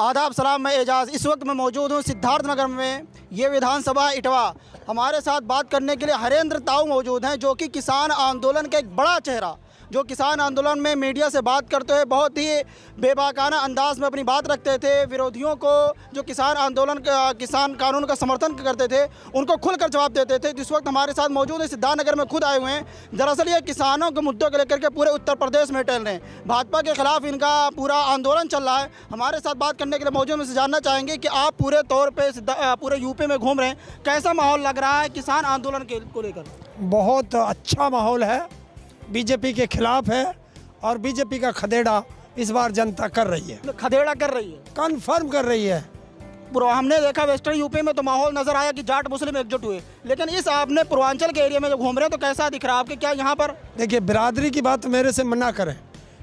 आदाब सलाम, मैं एजाज़। इस वक्त मैं मौजूद हूँ सिद्धार्थनगर में, ये विधानसभा इटवा। हमारे साथ बात करने के लिए हरेंद्र ताऊ मौजूद हैं, जो कि किसान आंदोलन का एक बड़ा चेहरा, जो किसान आंदोलन में मीडिया से बात करते हुए बहुत ही बेबाकाना अंदाज में अपनी बात रखते थे। विरोधियों को, जो किसान आंदोलन का, किसान कानून का समर्थन करते थे, उनको खुलकर जवाब देते थे। जिस वक्त हमारे साथ मौजूद है, सिद्धार्थनगर में खुद आए हुए हैं। दरअसल ये किसानों के मुद्दों को लेकर के पूरे उत्तर प्रदेश में टहल रहे हैं। भाजपा के खिलाफ इनका पूरा आंदोलन चल रहा है। हमारे साथ बात करने के लिए मौजूद में से जानना चाहेंगे कि आप पूरे तौर पर पूरे यूपी में घूम रहे हैं, कैसा माहौल लग रहा है किसान आंदोलन को लेकर? बहुत अच्छा माहौल है, बीजेपी के खिलाफ है और बीजेपी का खदेड़ा इस बार जनता कर रही है। खदेड़ा कर रही है, कन्फर्म कर रही है। हमने देखा वेस्टर्न यूपी में तो माहौल नजर आया कि जाट मुस्लिम एकजुट हुए, लेकिन इस आपने पूर्वांचल के एरिया में जब घूम रहे हैं तो कैसा दिख रहा है आपके? क्या यहाँ पर देखिए, बिरादरी की बात मेरे से मना करें,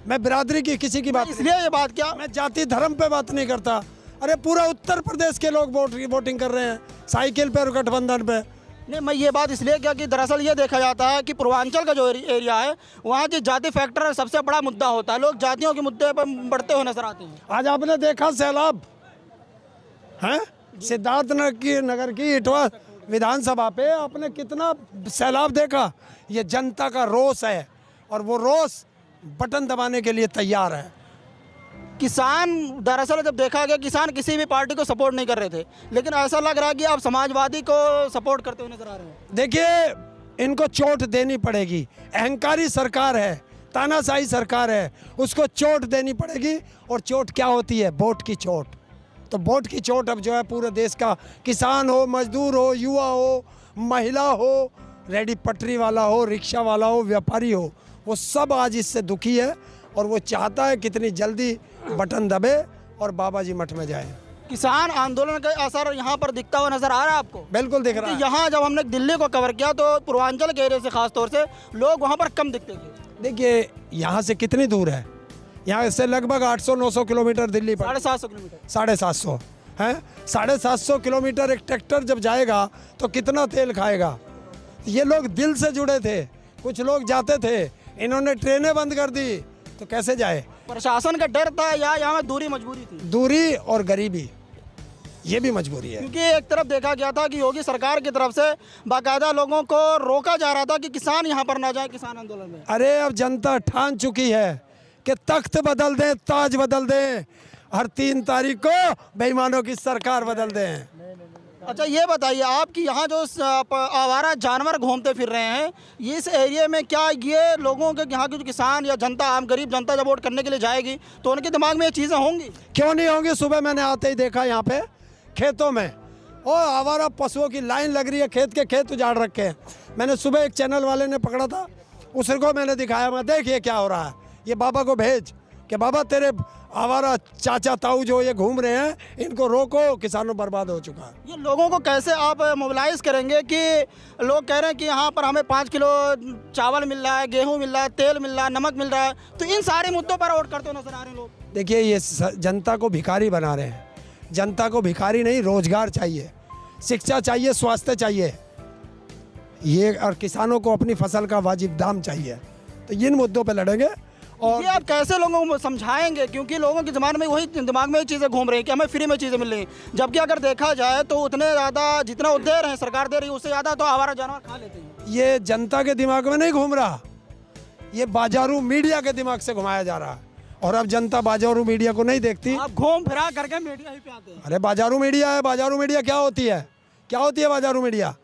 मैं बिरादरी की किसी की बात इसलिए ये बात क्या, मैं जाति धर्म पे बात नहीं करता। अरे पूरा उत्तर प्रदेश के लोग वोटिंग कर रहे हैं, साइकिल पे और गठबंधन पे। नहीं, मैं ये बात इसलिए क्या कि दरअसल ये देखा जाता है कि पूर्वांचल का जो एरिया है, वहाँ की जाति फैक्टर सबसे बड़ा मुद्दा होता है। लोग जातियों के मुद्दे पर बढ़ते हुए नजर आते हैं। आज आपने देखा सैलाब है सिद्धार्थनगर की इटवा विधानसभा पे, आपने कितना सैलाब देखा। ये जनता का रोष है और वो रोष बटन दबाने के लिए तैयार है। किसान, दरअसल जब देखा गया, किसान किसी भी पार्टी को सपोर्ट नहीं कर रहे थे, लेकिन ऐसा लग रहा है कि आप समाजवादी को सपोर्ट करते हुए नजर आ रहे हैं। देखिए, इनको चोट देनी पड़ेगी। अहंकारी सरकार है, तानाशाही सरकार है, उसको चोट देनी पड़ेगी। और चोट क्या होती है? वोट की चोट। तो वोट की चोट अब जो है पूरे देश का, किसान हो, मजदूर हो, युवा हो, महिला हो, रेडी पटरी वाला हो, रिक्शा वाला हो, व्यापारी हो, वो सब आज इससे दुखी है और वो चाहता है कितनी जल्दी बटन दबे और बाबा जी मठ में जाए। किसान आंदोलन का असर यहाँ पर दिखता हुआ नजर आ रहा है आपको? बिल्कुल दिख रहा है। यहाँ जब हमने दिल्ली को कवर किया तो पूर्वांचल के एरिया से खास तौर से लोग वहाँ पर कम दिखते थे। देखिए, यहाँ से कितनी दूर है? यहाँ से लगभग 800-900 किलोमीटर दिल्ली पर, 750 किलोमीटर, 750 है। 750 किलोमीटर एक ट्रैक्टर जब जाएगा तो कितना तेल खाएगा? ये लोग दिल से जुड़े थे, कुछ लोग जाते थे, इन्होंने ट्रेनें बंद कर दी तो कैसे जाए? प्रशासन का डर था या यहाँ में दूरी मजबूरी थी? दूरी और गरीबी, ये भी मजबूरी है। क्योंकि एक तरफ देखा गया था कि योगी सरकार की तरफ से बाकायदा लोगों को रोका जा रहा था कि किसान यहाँ पर ना जाए किसान आंदोलन में। अरे अब जनता ठान चुकी है कि तख्त बदल दें, ताज बदल दें, हर 3 तारीख को बेईमानों की सरकार बदल दें। अच्छा, ये बताइए, आपकी यहाँ जो आवारा जानवर घूमते फिर रहे हैं, इस एरिया में क्या ये लोगों के, यहाँ की जो किसान या जनता, आम गरीब जनता जब वोट करने के लिए जाएगी तो उनके दिमाग में ये चीज़ें होंगी? क्यों नहीं होंगी? सुबह मैंने आते ही देखा यहाँ पे खेतों में और आवारा पशुओं की लाइन लग रही है, खेत के खेत उजाड़ रखे हैं। मैंने सुबह एक चैनल वाले ने पकड़ा था, उसको मैंने दिखाया, मैं देखिए क्या हो रहा है, ये बाबा को भेज कि बाबा तेरे आवारा चाचा ताऊ जो ये घूम रहे हैं, इनको रोको, किसानों बर्बाद हो चुका है। ये लोगों को कैसे आप मोबिलाइज करेंगे कि लोग कह रहे हैं कि यहाँ पर हमें 5 किलो चावल मिल रहा है, गेहूँ मिल रहा है, तेल मिल रहा है, नमक मिल रहा है, तो इन सारे मुद्दों पर वोट करते नजर आ रहे हैं लोग? देखिए, ये जनता को भिखारी बना रहे हैं। जनता को भिखारी नहीं, रोजगार चाहिए, शिक्षा चाहिए, स्वास्थ्य चाहिए, ये, और किसानों को अपनी फसल का वाजिब दाम चाहिए। तो इन मुद्दों पे लड़ेंगे। और ये आप कैसे लोगों को समझाएंगे? क्योंकि लोगों के ज़माने में वही दिमाग में चीज़ें घूम रही हैं कि हमें फ्री में चीज़ें मिल रही हैं, जबकि अगर देखा जाए तो उतने ज़्यादा जितना वो दे रहे हैं, सरकार दे रही है, उससे ज़्यादा तो आवारा जानवर खा लेते हैं। ये जनता के दिमाग में नहीं घूम रहा, ये बाजारू मीडिया के दिमाग से घुमाया जा रहा है। और अब जनता बाजारू मीडिया को नहीं देखती। आप घूम फिरा करके मीडिया ही पे आते हैं। अरे बाजारू मीडिया है, बाजारू मीडिया क्या होती है? क्या होती है बाजारू मीडिया?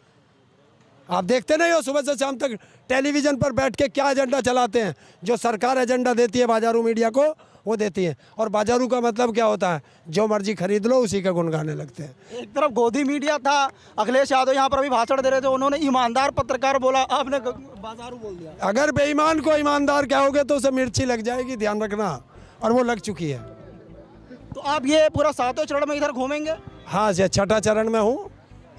आप देखते नहीं हो सुबह से शाम तक टेलीविज़न पर बैठ के क्या एजेंडा चलाते हैं? जो सरकार एजेंडा देती है बाजारू मीडिया को, वो देती है। और बाजारू का मतलब क्या होता है? जो मर्जी खरीद लो, उसी का गुण गाने लगते हैं। एक तरफ गोदी मीडिया था, अखिलेश यादव यहाँ पर अभी भाषण दे रहे थे, उन्होंने ईमानदार पत्रकार बोला, आपने बाजारू बोल दिया। अगर बेईमान को ईमानदार कहोगे तो उसे मिर्ची लग जाएगी, ध्यान रखना, और वो लग चुकी है। तो आप ये पूरा 7वें चरण में इधर घूमेंगे? हाँ, ये 6ठा चरण में हूँ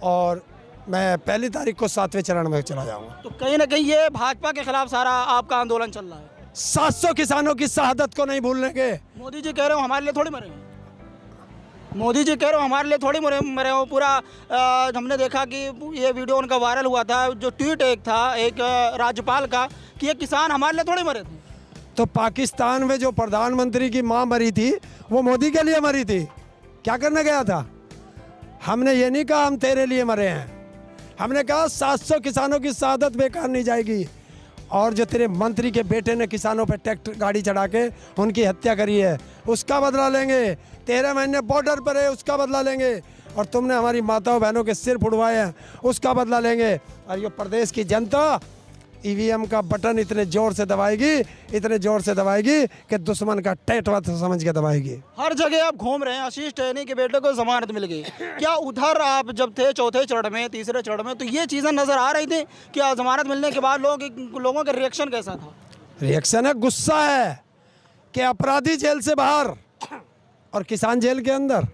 और मैं 1 तारीख को 7वें चरण में चला जाऊँगा। तो कहीं ना कहीं ये भाजपा के खिलाफ सारा आपका आंदोलन चल रहा है। 700 किसानों की शहादत को नहीं भूलेंगे। मोदी जी कह रहे हो हमारे लिए थोड़ी मरे, मोदी जी कह रहे हो हमारे लिए थोड़ी मरे हो। पूरा हमने देखा कि ये वीडियो उनका वायरल हुआ था, जो ट्वीट एक था एक राज्यपाल का, कि ये किसान हमारे लिए थोड़ी मरे थे। तो पाकिस्तान में जो प्रधानमंत्री की मां मरी थी, वो मोदी के लिए मरी थी। क्या करने गया था? हमने ये नहीं कहा हम तेरे लिए मरे हैं, हमने कहा 700 किसानों की शहादत बेकार नहीं जाएगी। और जो तेरे मंत्री के बेटे ने किसानों पे ट्रैक्टर गाड़ी चढ़ा के उनकी हत्या करी है, उसका बदला लेंगे। 13 महीने बॉर्डर पर है, उसका बदला लेंगे। और तुमने हमारी माताओं बहनों के सिर फुड़वाए हैं, उसका बदला लेंगे। और ये प्रदेश की जनता ईवीएम का बटन इतने ज़ोर से दबाएगी, इतने ज़ोर से दबाएगी कि दुश्मन का टेटवा समझ के दबाएगी। हर जगह आप घूम रहे हैं, आशीष टहनी के बेटे को जमानत मिल गई। क्या उधर आप जब थे चौथे चरण में, तीसरे चरण में, तो ये चीज़ें नज़र आ रही थी कि जमानत मिलने के बाद लोगों का रिएक्शन कैसा था? रिएक्शन है, गुस्सा है कि अपराधी जेल से बाहर और किसान जेल के अंदर।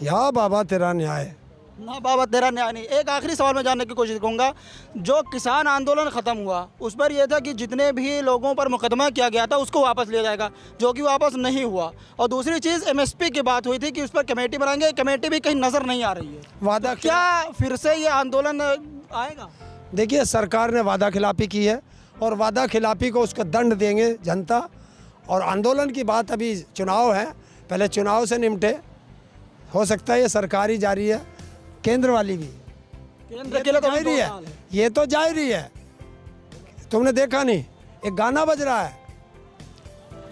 या बाबा तेरा न्याय ना बाबा तेरा न्याय नहीं। एक आखिरी सवाल मैं जानने की कोशिश करूंगा, जो किसान आंदोलन ख़त्म हुआ उस पर यह था कि जितने भी लोगों पर मुकदमा किया गया था उसको वापस लिया जाएगा, जो कि वापस नहीं हुआ। और दूसरी चीज़ एमएसपी की बात हुई थी कि उस पर कमेटी बनाएंगे, कमेटी भी कहीं नज़र नहीं आ रही है। वादा क्या फिर से ये आंदोलन आएगा? देखिए, सरकार ने वादा खिलाफी की है और वादा खिलाफी को उसका दंड देंगे जनता। और आंदोलन की बात, अभी चुनाव है, पहले चुनाव से निपटे। हो सकता है ये सरकारी जारी है, केंद्र वाली भी, केंद्र के लिए तो जारी है, ये तो जारी है। तुमने देखा नहीं, एक गाना बज रहा है,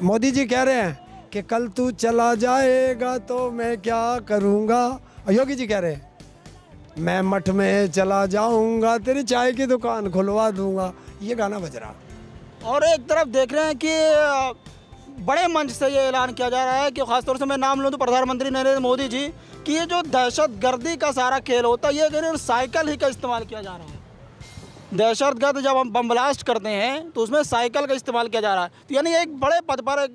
मोदी जी कह रहे हैं कि कल तू चला जाएगा तो मैं क्या करूँगा। और योगी जी कह रहे हैं मैं मठ में चला जाऊँगा, तेरी चाय की दुकान खुलवा दूँगा। ये गाना बज रहा। और एक तरफ देख रहे हैं कि बड़े मंच से ये ऐलान किया जा रहा है कि खासतौर से मैं नाम लूँ तो प्रधानमंत्री नरेंद्र मोदी जी, कि ये जो दहशतगर्दी का सारा खेल होता है ये कह रहे हैं साइकिल ही का इस्तेमाल किया जा रहा है। दहशतगर्द जब हम बम ब्लास्ट करते हैं तो उसमें साइकिल का इस्तेमाल किया जा रहा है। तो यानी एक बड़े पद पर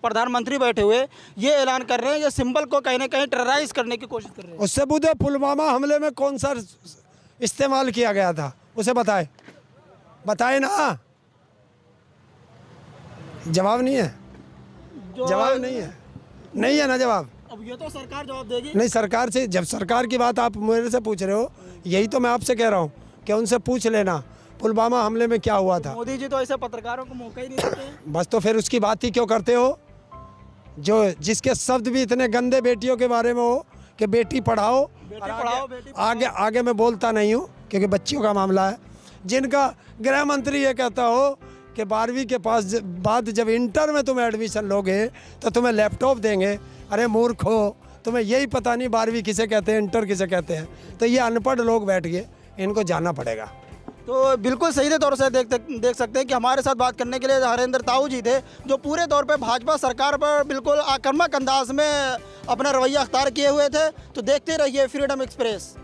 प्रधानमंत्री बैठे हुए ये ऐलान कर रहे हैं, ये सिंबल को कहीं ना कहीं टेरराइज करने की कोशिश कर रहे हैं। उससे पूछो पुलवामा हमले में कौन सा इस्तेमाल किया गया था, उसे बताए ना। जवाब नहीं है, जवाब नहीं है ना जवाब। अब ये तो सरकार जवाब देगी। नहीं, सरकार से, जब सरकार की बात आप मेरे से पूछ रहे हो, यही तो मैं आपसे कह रहा हूँ कि उनसे पूछ लेना पुलवामा हमले में क्या हुआ था। मोदी जी तो ऐसे पत्रकारों को मौका ही नहीं देते। बस तो फिर उसकी बात ही क्यों करते हो, जिसके शब्द भी इतने गंदे बेटियों के बारे में हो कि बेटी पढ़ाओ, बेटी आगे मैं बोलता नहीं हूँ क्योंकि बच्चियों का मामला है। जिनका गृह मंत्री ये कहता हो कि 12वीं के पास बाद जब इंटर में तुम एडमिशन लोगे तो तुम्हें लैपटॉप देंगे। अरे मूर्ख हो, तुम्हें यही पता नहीं 12वीं किसे कहते हैं, इंटर किसे कहते हैं। तो ये अनपढ़ लोग बैठ गए, इनको जानना पड़ेगा। तो बिल्कुल सही तौर से देख सकते हैं कि हमारे साथ बात करने के लिए हरेंद्र ताऊ जी थे, जो पूरे तौर पे भाजपा सरकार पर बिल्कुल आक्रामक अंदाज में अपना रवैया अख्तियार किए हुए थे। तो देखते रहिए फ्रीडम एक्सप्रेस।